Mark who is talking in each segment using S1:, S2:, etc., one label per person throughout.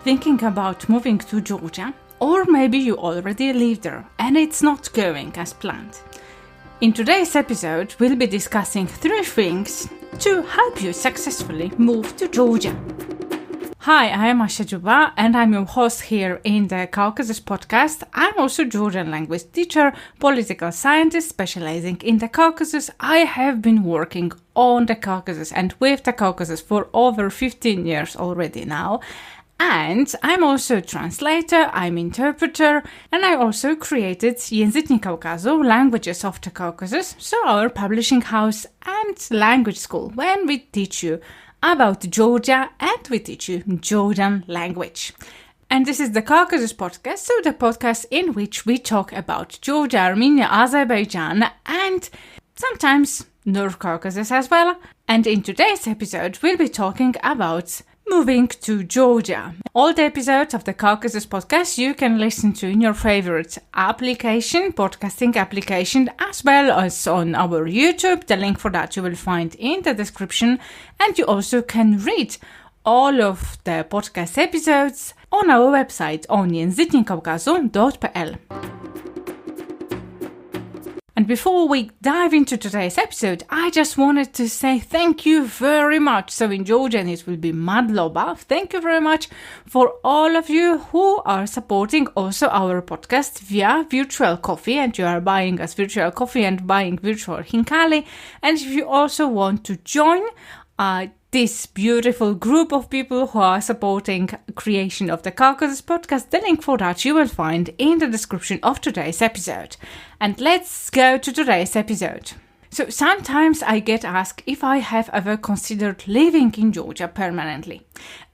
S1: thinking about moving to Georgia, or maybe you already live there and it's not going as planned. In today's episode, we'll be discussing 3 things to help you successfully move to Georgia. Hi, I am Asha Juba and I'm your host here in the Caucasus Podcast. I'm also Georgian language teacher, political scientist specializing in the Caucasus. I have been working on the Caucasus and with the Caucasus for over 15 years already now. And I'm also a translator, I'm interpreter, and I also created Języki Kaukazu, Languages of the Caucasus, so our publishing house and language school, when we teach you about Georgia and we teach you Georgian language. And this is the Caucasus Podcast, so the podcast in which we talk about Georgia, Armenia, Azerbaijan, and sometimes North Caucasus as well. And in today's episode, we'll be talking about moving to Georgia. All the episodes of the Caucasus Podcast you can listen to in your favorite application, podcasting application, as well as on our YouTube. The link for that you will find in the description. And you also can read all of the podcast episodes on our website on języki.pl. And before we dive into today's episode, I just wanted to say thank you very much. So in Georgian it will be Madloba. Thank you very much for all of you who are supporting also our podcast via virtual coffee, and you are buying us virtual coffee and buying virtual hinkali. And if you also want to join this beautiful group of people who are supporting creation of the Caucasus Podcast, the link for that you will find in the description of today's episode. And let's go to today's episode. So sometimes I get asked if I have ever considered living in Georgia permanently.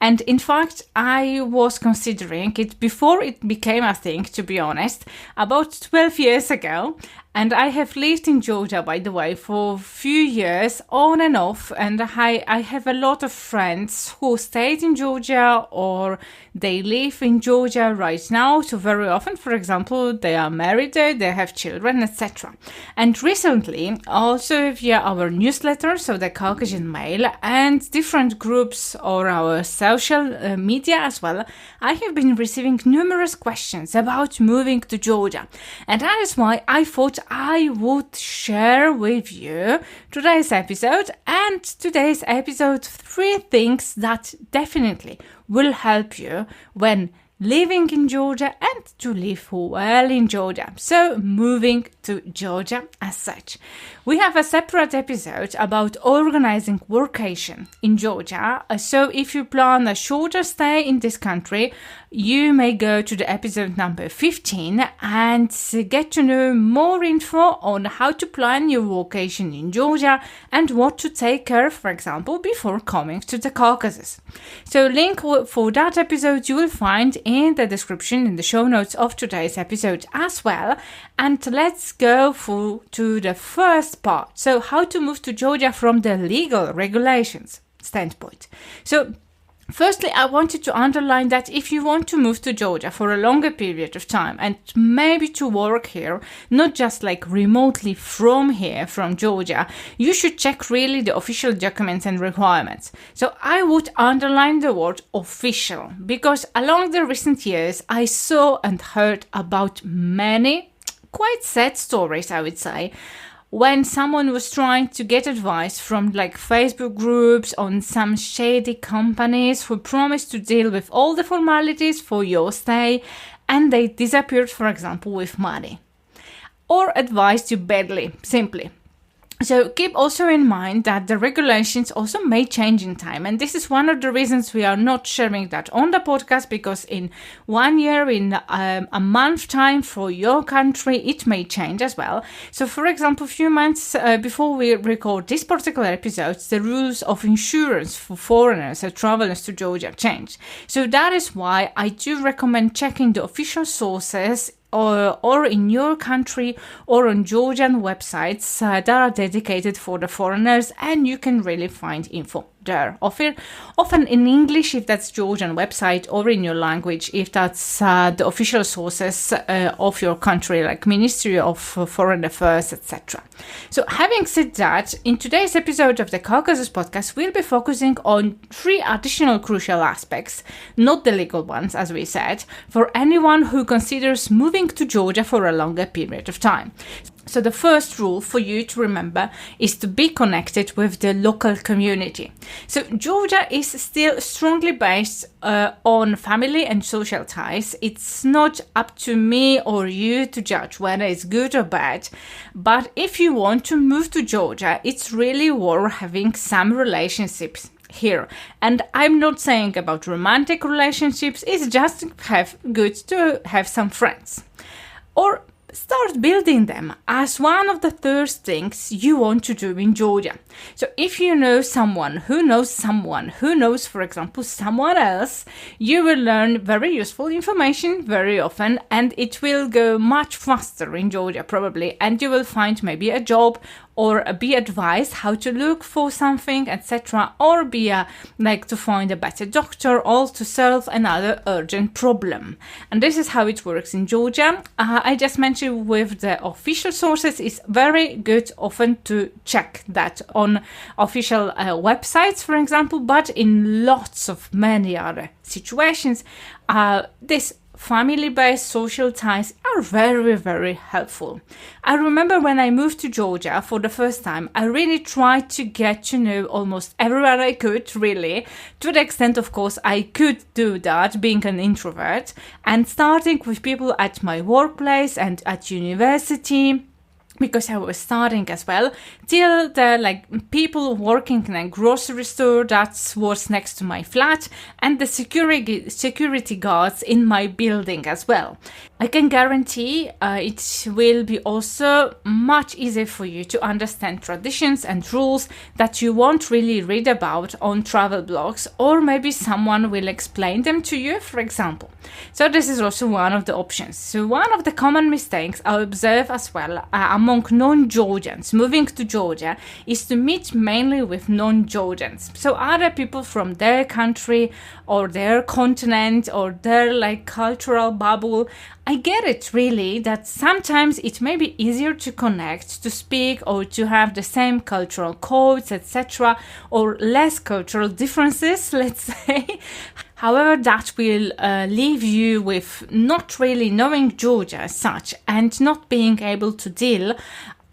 S1: And in fact, I was considering it before it became a thing, to be honest, about 12 years ago. And I have lived in Georgia, by the way, for a few years on and off. And I have a lot of friends who stayed in Georgia or they live in Georgia right now. So very often, for example, they are married there, they have children, etc. And recently, also via our newsletter, so the Caucasian Mail, and different groups or our social media as well, I have been receiving numerous questions about moving to Georgia. And that is why I thought I would share with you today's episode, and today's episode 3 things that definitely will help you when living in Georgia and to live well in Georgia. So moving to Georgia as such. We have a separate episode about organizing workation in Georgia. So if you plan a shorter stay in this country, you may go to the episode number 15 and get to know more info on how to plan your vacation in Georgia and what to take care of, for example, before coming to the Caucasus. So link for that episode you will find in the description, in the show notes of today's episode as well. And let's go to the first part. So how to move to Georgia from the legal regulations standpoint. So firstly, I wanted to underline that if you want to move to Georgia for a longer period of time and maybe to work here, not just like remotely from here, from Georgia, you should check really the official documents and requirements. So I would underline the word official, because along the recent years, I saw and heard about many quite sad stories, I would say, when someone was trying to get advice from like Facebook groups on some shady companies who promised to deal with all the formalities for your stay, and they disappeared, for example, with money. Or advised you badly, simply. So keep also in mind that the regulations also may change in time, and this is one of the reasons we are not sharing that on the podcast, because in 1 year, in a month time for your country, it may change as well. So for example, a few months before we record this particular episode, the rules of insurance for foreigners and travelers to Georgia changed. So that is why I do recommend checking the official sources or in your country or on Georgian websites that are dedicated for the foreigners, and you can really find info there. Often in English if that's Georgian website, or in your language if that's the official sources of your country, like Ministry of Foreign Affairs, etc. So having said that, in today's episode of the Caucasus Podcast, we'll be focusing on 3 additional crucial aspects, not the legal ones as we said, for anyone who considers moving to Georgia for a longer period of time. So the first rule for you to remember is to be connected with the local community. So Georgia is still strongly based on family and social ties. It's not up to me or you to judge whether it's good or bad. But if you want to move to Georgia, it's really worth having some relationships here. And I'm not saying about romantic relationships, it's just good to have some friends. Or start building them as one of the first things you want to do in Georgia. So if you know someone who knows, for example, someone else, you will learn very useful information very often, and it will go much faster in Georgia probably, and you will find maybe a job or be advised how to look for something, etc., or be to find a better doctor, or to solve another urgent problem. And this is how it works in Georgia. I just mentioned with the official sources, it's very good often to check that on official websites, for example, but in many other situations, this family-based social ties are very, very helpful. I remember when I moved to Georgia for the first time, I really tried to get to know almost everyone I could, really, to the extent, of course, I could do that, being an introvert, and starting with people at my workplace and at university, because I was starting as well, till the people working in a grocery store that was next to my flat, and the security guards in my building as well. I can guarantee it will be also much easier for you to understand traditions and rules that you won't really read about on travel blogs, or maybe someone will explain them to you, for example. So this is also one of the options. So one of the common mistakes I observe as well among non-Georgians moving to Georgia is to meet mainly with non-Georgians. So other people from their country or their continent or their cultural bubble. I get it really that sometimes it may be easier to connect, to speak, or to have the same cultural codes, etc., or less cultural differences, let's say. However, that will leave you with not really knowing Georgia as such, and not being able to deal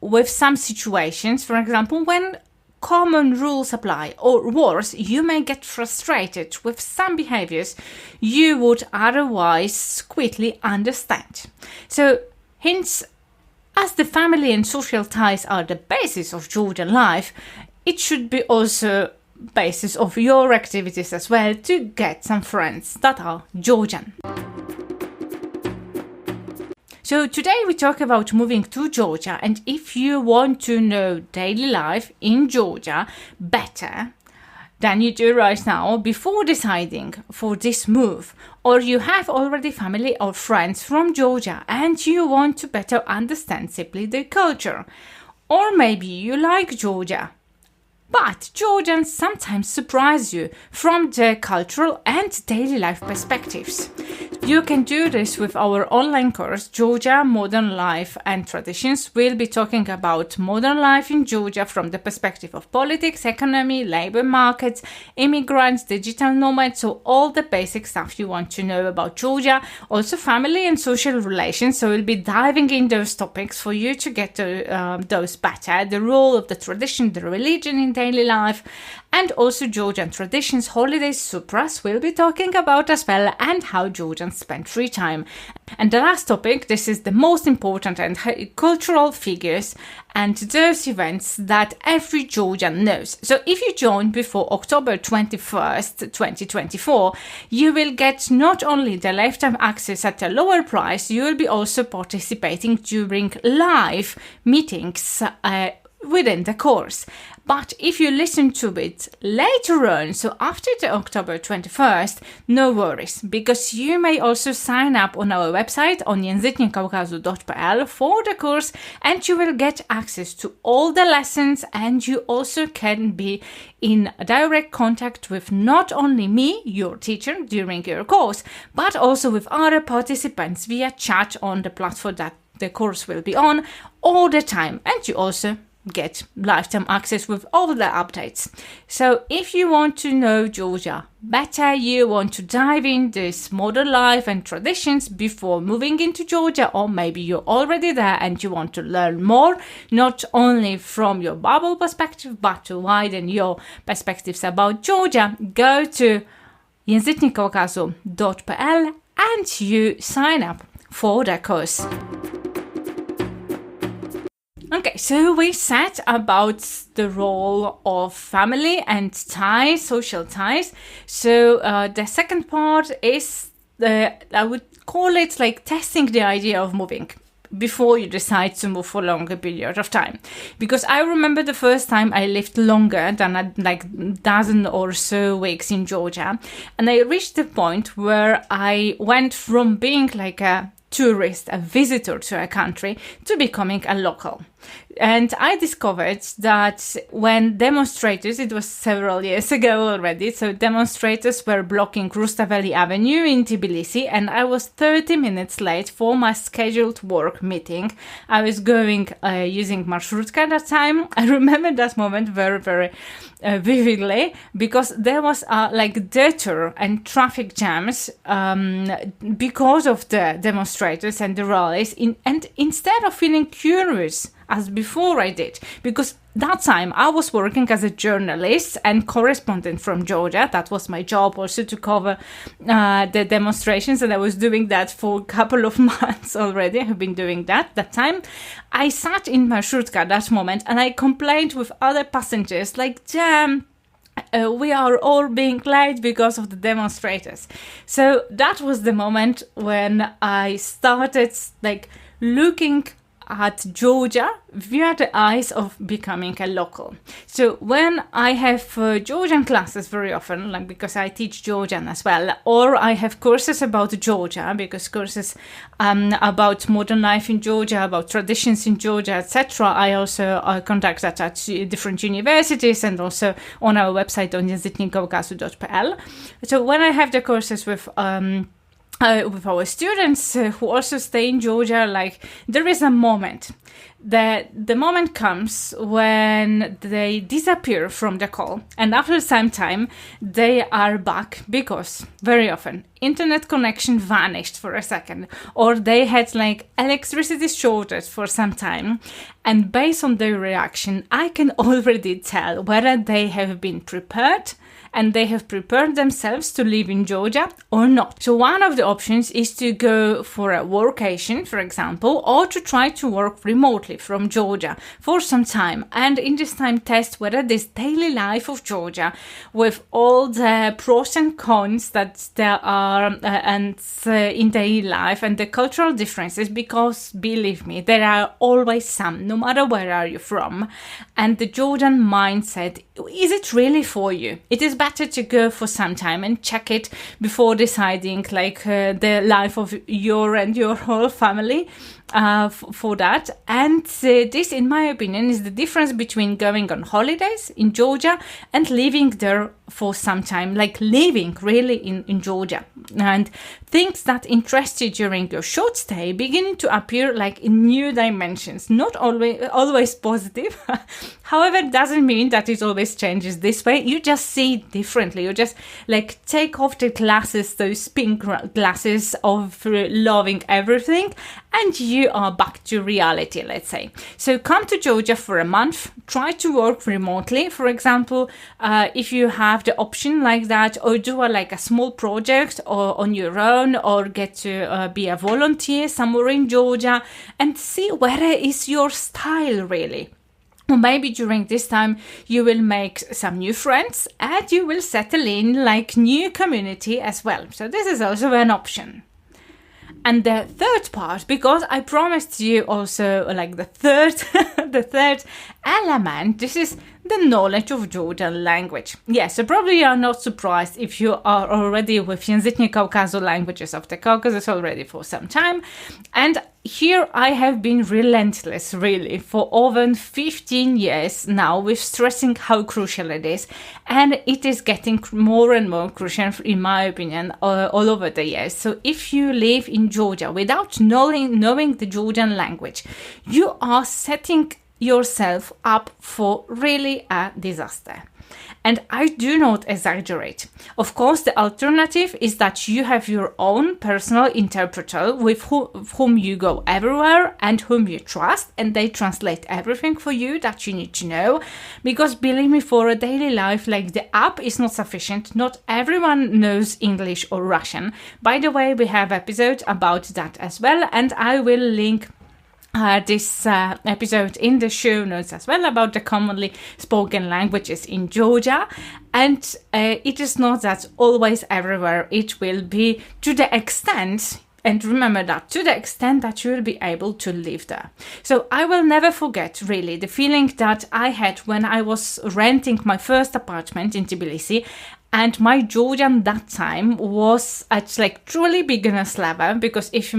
S1: with some situations, for example, when common rules apply, or worse, you may get frustrated with some behaviors you would otherwise quickly understand. So, hence, as the family and social ties are the basis of Georgian life, it should be also basis of your activities as well to get some friends that are Georgian. So today we talk about moving to Georgia, and if you want to know daily life in Georgia better than you do right now before deciding for this move, or you have already family or friends from Georgia and you want to better understand simply the culture, or maybe you like Georgia, but Georgians sometimes surprise you from their cultural and daily life perspectives. You can do this with our online course, Georgia, Modern Life and Traditions. We'll be talking about modern life in Georgia from the perspective of politics, economy, labor markets, immigrants, digital nomads, so all the basic stuff you want to know about Georgia. Also family and social relations, so we'll be diving in those topics for you to get to those better. The role of the tradition, the religion in daily life, and also Georgian traditions, holidays, supras we'll be talking about as well, and how Georgians spend free time. And the last topic, this is the most important, and cultural figures and those events that every Georgian knows. So if you join before October 21st, 2024, you will get not only the lifetime access at a lower price, you will be also participating during live meetings within the course. But if you listen to it later on, so after the October 21st, no worries, because you may also sign up on our website on językniekaukazu.pl for the course, and you will get access to all the lessons, and you also can be in direct contact with not only me, your teacher, during your course, but also with other participants via chat on the platform that the course will be on all the time. And you also get lifetime access with all the updates. So if you want to know Georgia better, you want to dive in this modern life and traditions before moving into Georgia, or maybe you're already there and you want to learn more, not only from your bubble perspective, but to widen your perspectives about Georgia, go to językniekaukazu.pl and you sign up for the course. Okay, so we said about the role of family and ties, social ties. So the second part is, I would call it like testing the idea of moving before you decide to move for a longer period of time. Because I remember the first time I lived longer than like dozen or so weeks in Georgia. And I reached the point where I went from being like a tourist, a visitor to a country, to becoming a local. And I discovered that when demonstrators, it was several years ago already, so demonstrators were blocking Rustaveli Avenue in Tbilisi, and I was 30 minutes late for my scheduled work meeting. I was going using marshrutka at that time. I remember that moment very, very vividly, because there was like detour and traffic jams because of the demonstrators and the rallies. And instead of feeling curious as before I did, because that time I was working as a journalist and correspondent from Georgia. That was my job, also to cover the demonstrations, and I was doing that for a couple of months already. I have been doing that time. I sat in marshrutka at that moment and I complained with other passengers like, damn, we are all being late because of the demonstrators. So that was the moment when I started like looking at Georgia via the eyes of becoming a local. So when I have Georgian classes very often, like because I teach Georgian as well, or I have courses about Georgia, because courses about modern life in Georgia, about traditions in Georgia, etc. I also conduct that at different universities and also on our website on językniekaukazu.pl. So when I have the courses with our students who also stay in Georgia, like there is a moment that the moment comes when they disappear from the call, and after some time they are back because very often internet connection vanished for a second, or they had like electricity shortage for some time, and based on their reaction I can already tell whether they have been prepared and they have prepared themselves to live in Georgia or not. So one of the options is to go for a workation, for example, or to try to work remotely from Georgia for some time, and in this time test whether this daily life of Georgia, with all the pros and cons that there are in daily life and the cultural differences, because believe me, there are always some, no matter where are you from, and the Georgian mindset, is it really for you? It is better to go for some time and check it before deciding like the life of your and your whole family for that. And this, in my opinion, is the difference between going on holidays in Georgia and living there for some time, like living really in Georgia. And things that interest you during your short stay beginning to appear like in new dimensions, not always positive. However, it doesn't mean that it always changes this way. You just see it differently. You just like take off the glasses, those pink glasses of loving everything, and you are back to reality, let's say. So come to Georgia for a month, try to work remotely, for example, if you have the option like that, or do a small project or on your own, or get to be a volunteer somewhere in Georgia and see whether is your style really. Or maybe during this time you will make some new friends and you will settle in like new community as well. So this is also an option. And the third part, because I promised you also like the third, the third element, this is the knowledge of Georgian language. Yes, so probably you are not surprised if you are already with Języki Caucasus languages of the Caucasus already for some time. And here I have been relentless, really, for over 15 years now with stressing how crucial it is. And it is getting more and more crucial, in my opinion, all over the years. So if you live in Georgia without knowing the Georgian language, you are setting yourself up for really a disaster. And I do not exaggerate. Of course, the alternative is that you have your own personal interpreter with whom you go everywhere and whom you trust, and they translate everything for you that you need to know. Because believe me, for a daily life, like the app is not sufficient. Not everyone knows English or Russian. By the way, we have episodes about that as well, and I will link this episode in the show notes as well about the commonly spoken languages in Georgia. And it is not that always everywhere it will be to the extent, and remember that, to the extent that you will be able to live there. So I will never forget really the feeling that I had when I was renting my first apartment in Tbilisi. And my Georgian that time was at like truly beginner's level, because if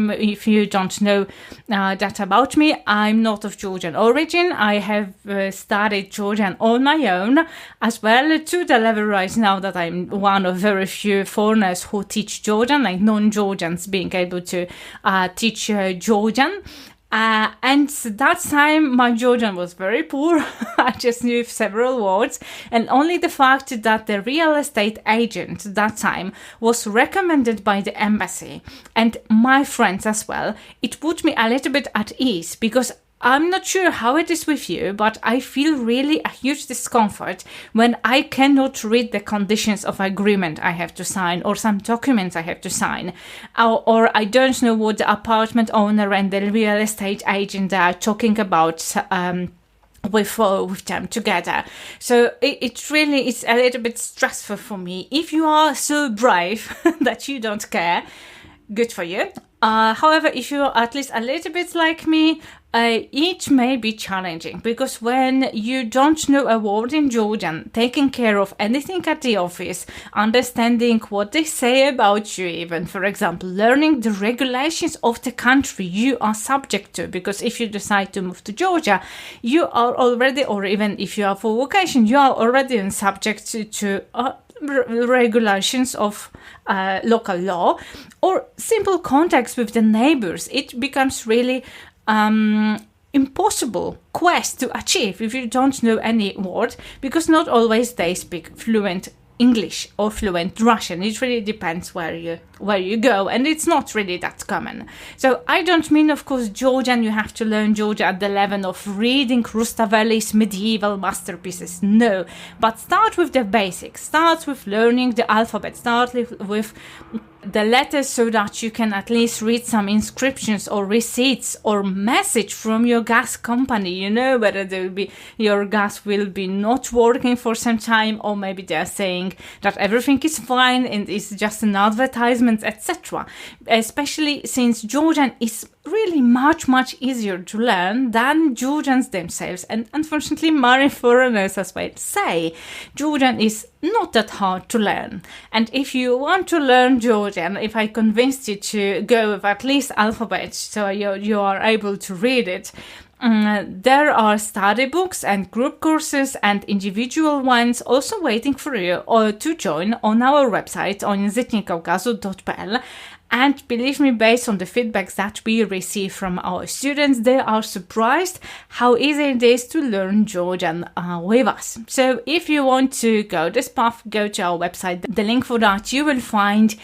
S1: you don't know that about me, I'm not of Georgian origin. I have studied Georgian on my own as well, to the level right now that I'm one of very few foreigners who teach Georgian, like non-Georgians being able to teach Georgian. And that time my Georgian was very poor. I just knew several words, and only the fact that the real estate agent that time was recommended by the embassy and my friends as well, it put me a little bit at ease, because I'm not sure how it is with you, but I feel really a huge discomfort when I cannot read the conditions of agreement I have to sign, or some documents I have to sign, or I don't know what the apartment owner and the real estate agent are talking about with them together. So it really is a little bit stressful for me. If you are so brave that you don't care, good for you. However, if you're at least a little bit like me, it may be challenging, because when you don't know a word in Georgian, taking care of anything at the office, understanding what they say about you, even, for example, learning the regulations of the country you are subject to, because if you decide to move to Georgia, you are already, or even if you are for vacation, you are already subject to regulations of local law, or simple contacts with the neighbors. It becomes really impossible quest to achieve if you don't know any word, because not always they speak fluent English or fluent Russian. It really depends where you go, and it's not really that common. So I don't mean, of course, Georgian, you have to learn Georgian at the level of reading Rustaveli's medieval masterpieces. No, but start with the basics. Start with learning the alphabet. Start with the letters, so that you can at least read some inscriptions or receipts or message from your gas company. You know whether your gas will be not working for some time, or maybe they are saying that everything is fine and it's just an advertisement, etc. Especially since Georgian is really much easier to learn than Georgians themselves, and unfortunately many foreigners as well say Georgian is not that hard to learn. And if you want to learn Georgian, if I convinced you to go with at least alphabet, so you are able to read it, there are study books and group courses and individual ones also waiting for you or to join on our website on języki.pl. And believe me, based on the feedbacks that we receive from our students, they are surprised how easy it is to learn Georgian with us. So if you want to go this path, go to our website. The link for that you will find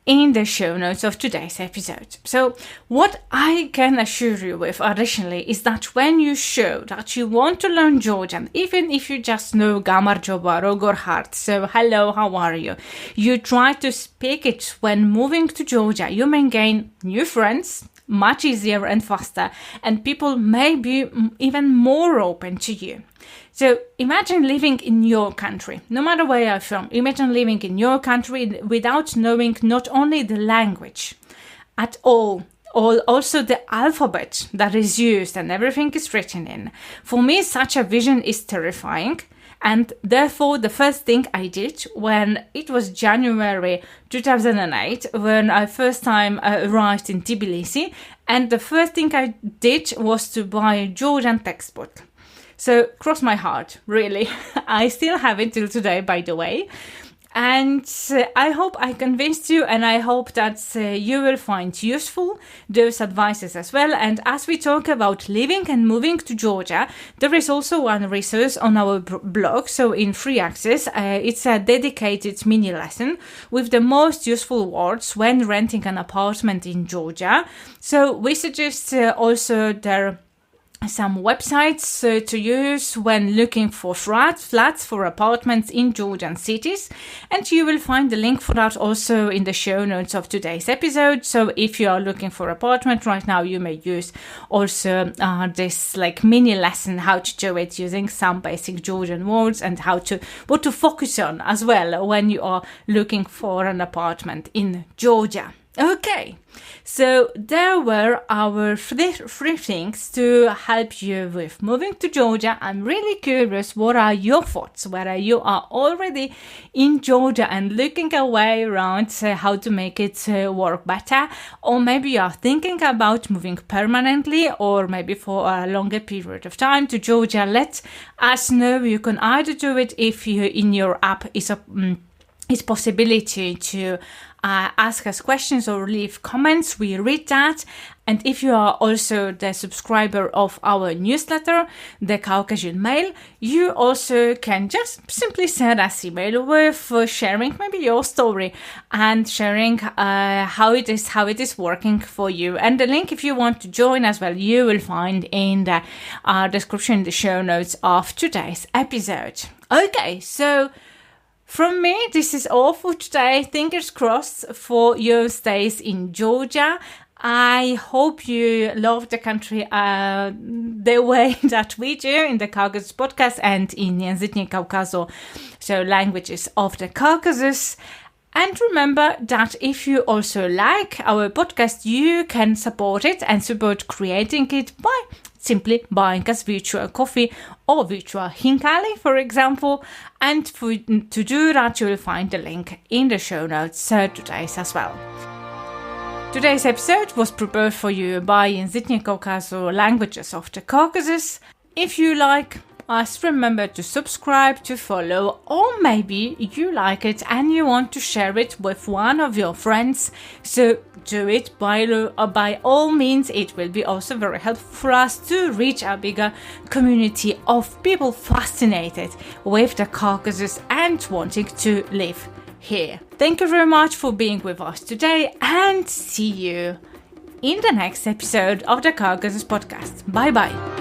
S1: in the show notes of today's episode. So what I can assure you with additionally is that when you show that you want to learn Georgian, even if you just know Gamarjoba, Rogorhart, so hello, how are you? You try to speak it when moving to Georgia, you may gain new friends much easier and faster, and people may be even more open to you. So imagine living in your country, no matter where you're from. Imagine living in your country without knowing not only the language at all, also the alphabet that is used and everything is written in. For me, such a vision is terrifying. And therefore, the first thing I did when it was January 2008, when I first time arrived in Tbilisi, and the first thing I did was to buy a Georgian textbook. So, cross my heart, really. I still have it till today, by the way. And I hope I convinced you, and I hope that you will find useful those advices as well. And as we talk about living and moving to Georgia, there is also one resource on our blog. So in free access, it's a dedicated mini lesson with the most useful words when renting an apartment in Georgia. So we suggest also there some websites to use when looking for flats for apartments in Georgian cities, and you will find the link for that also in the show notes of today's episode. So if you are looking for apartment right now, you may use also this like mini lesson how to do it using some basic Georgian words and what to focus on as well when you are looking for an apartment in Georgia. Okay, so there were our three things to help you with moving to Georgia. I'm really curious, what are your thoughts? Whether you are already in Georgia and looking a way around how to make it work better, or maybe you are thinking about moving permanently or maybe for a longer period of time to Georgia. Let us know. You can either do it if you in your app is possibility to ask us questions or leave comments. We read that. And if you are also the subscriber of our newsletter, the Caucasus Mail, you also can just simply send us email with sharing maybe your story and sharing how it is working for you. And the link, if you want to join as well, you will find in the description, the show notes of today's episode. Okay, so from me, this is all for today. Fingers crossed for your stays in Georgia. I hope you love the country the way that we do in the Caucasus Podcast and in Języcznie Kaukazu, so languages of the Caucasus. And remember that if you also like our podcast, you can support it and support creating it by simply buying us virtual coffee or virtual hinkali, for example. And to do that, you will find the link in the show notes today's as well. Today's episode was prepared for you by Języcznie Kaukazu, Languages of the Caucasus. If you like us, remember to subscribe, to follow, or maybe you like it and you want to share it with one of your friends. So do it by all means. It will be also very helpful for us to reach a bigger community of people fascinated with the Caucasus and wanting to live here. Thank you very much for being with us today, and see you in the next episode of the Caucasus Podcast. Bye bye.